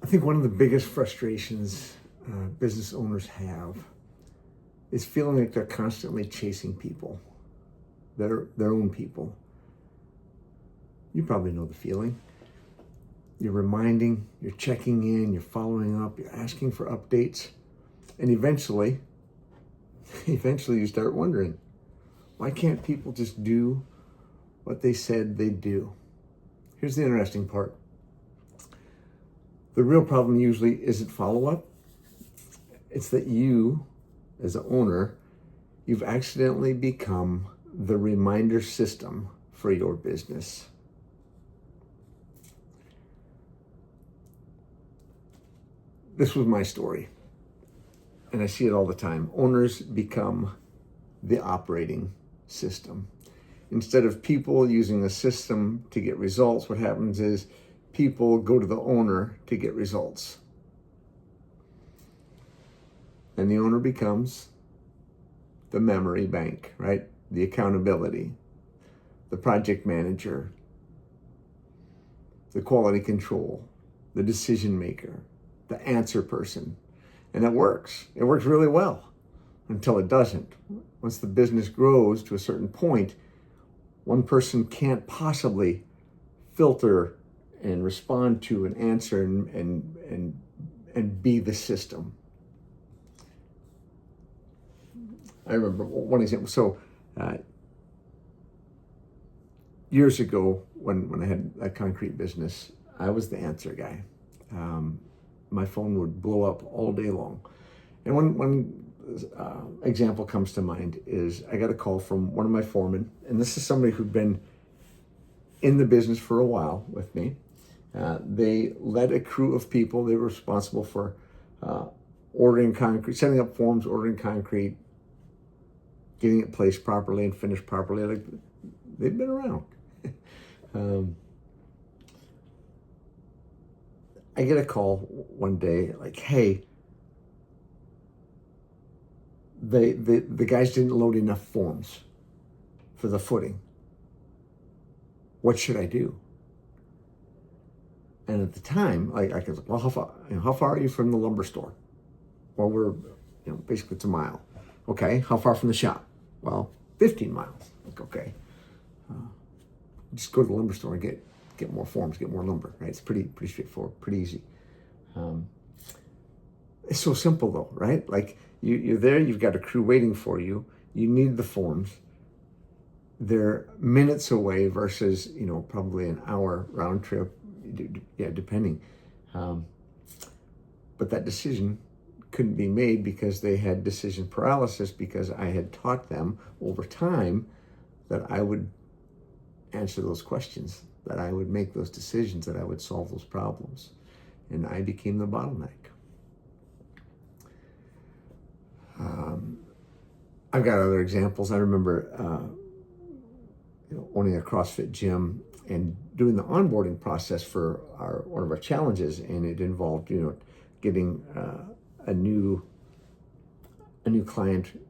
I think one of the biggest frustrations business owners have is feeling like they're constantly chasing people, their own people. You probably know the feeling. You're reminding, you're checking in, you're following up, you're asking for updates, and eventually you start wondering, why can't people just do what they said they'd do? Here's the interesting part. The real problem usually isn't follow-up. It's that you, as an owner, you've accidentally become the reminder system for your business. This was my story, and I see it all the time. Owners become the operating system. Instead of people using the system to get results, what happens is people go to the owner to get results. And the owner becomes the memory bank, right? The accountability, the project manager, the quality control, the decision maker, the answer person. And it works. It works really well until it doesn't. Once the business grows to a certain point, one person can't possibly filter and respond to an answer and be the system. I remember one example. So years ago, when I had a concrete business, I was the answer guy. My phone would blow up all day long. And one example comes to mind is I got a call from one of my foremen, and this is somebody who'd been in the business for a while with me. They led a crew of people. They were responsible for ordering concrete, setting up forms, ordering concrete, getting it placed properly and finished properly. Like, they've been around. I get a call one day like, hey, the guys didn't load enough forms for the footing. What should I do? And at the time, I was like, well, how far are you from the lumber store? Well, we're, basically it's a mile. Okay, how far from the shop? Well, 15 miles. Like, okay, just go to the lumber store and get more forms, get more lumber, right? It's pretty straightforward, pretty easy. It's so simple though, right? Like you're there, you've got a crew waiting for you. You need the forms. They're minutes away versus, probably an hour round trip. Yeah, depending. But that decision couldn't be made because they had decision paralysis, because I had taught them over time that I would answer those questions, that I would make those decisions, that I would solve those problems. And I became the bottleneck. I've got other examples. I remember owning a CrossFit gym and doing the onboarding process for one of our challenges, and it involved getting a new client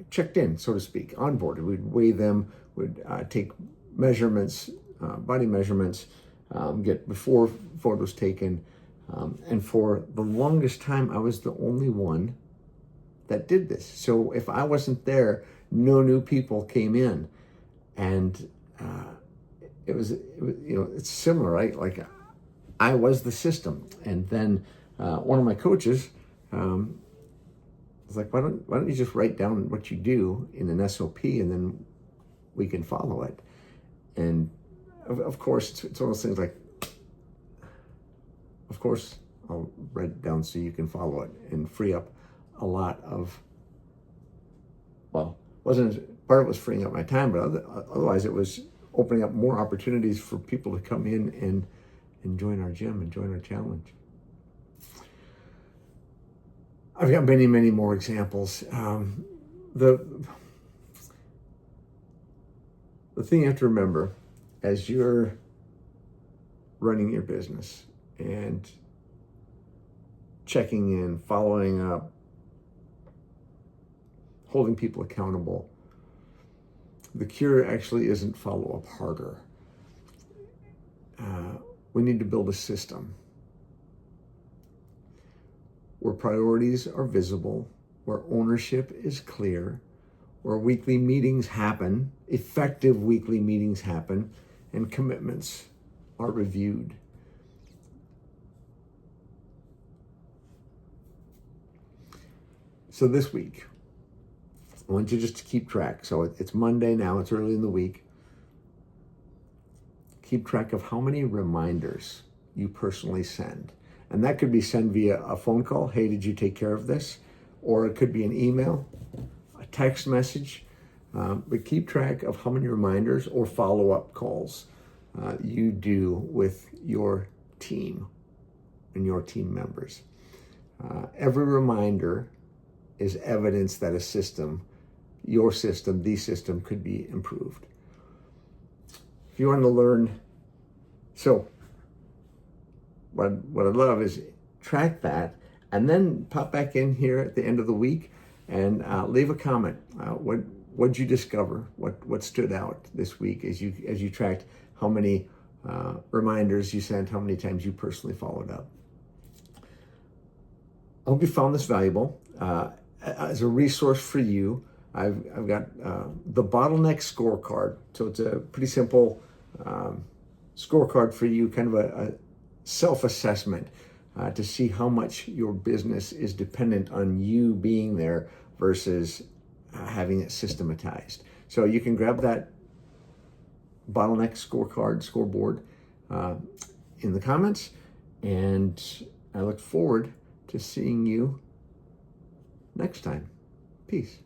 checked in, so to speak, onboarded. We'd weigh them, would take measurements, body measurements, get before photos taken, and for the longest time I was the only one that did this. So if I wasn't there, no new people came in, and it was it's similar, right? Like I was the system, and then one of my coaches was like, why don't you just write down what you do in an SOP, and then we can follow it. And of course, it's one of those things like, of course, I'll write it down so you can follow it and free up a lot of, wasn't part of it was freeing up my time, but otherwise it was opening up more opportunities for people to come in and join our gym and join our challenge. I've got many, many more examples. The thing you have to remember as you're running your business and checking in, following up, holding people accountable, the cure actually isn't follow up harder. We need to build a system. where priorities are visible, where ownership is clear, where weekly meetings happen, effective weekly meetings happen, and commitments are reviewed. So this week, I want you just to keep track. So it's Monday now, it's early in the week. Keep track of how many reminders you personally send. And that could be sent via a phone call. Hey, did you take care of this? Or it could be an email, a text message. But keep track of how many reminders or follow-up calls you do with your team and your team members. Every reminder is evidence that a system, your system, the system could be improved. If you want to learn, so what I'd love is track that and then pop back in here at the end of the week and leave a comment. What'd you discover? What stood out this week as you tracked how many reminders you sent, how many times you personally followed up? I hope you found this valuable. As a resource for you, I've got the Bottleneck Scorecard. So it's a pretty simple scorecard for you, kind of a self-assessment to see how much your business is dependent on you being there versus having it systematized. So you can grab that Bottleneck scoreboard in the comments, and I look forward to seeing you next time. Peace.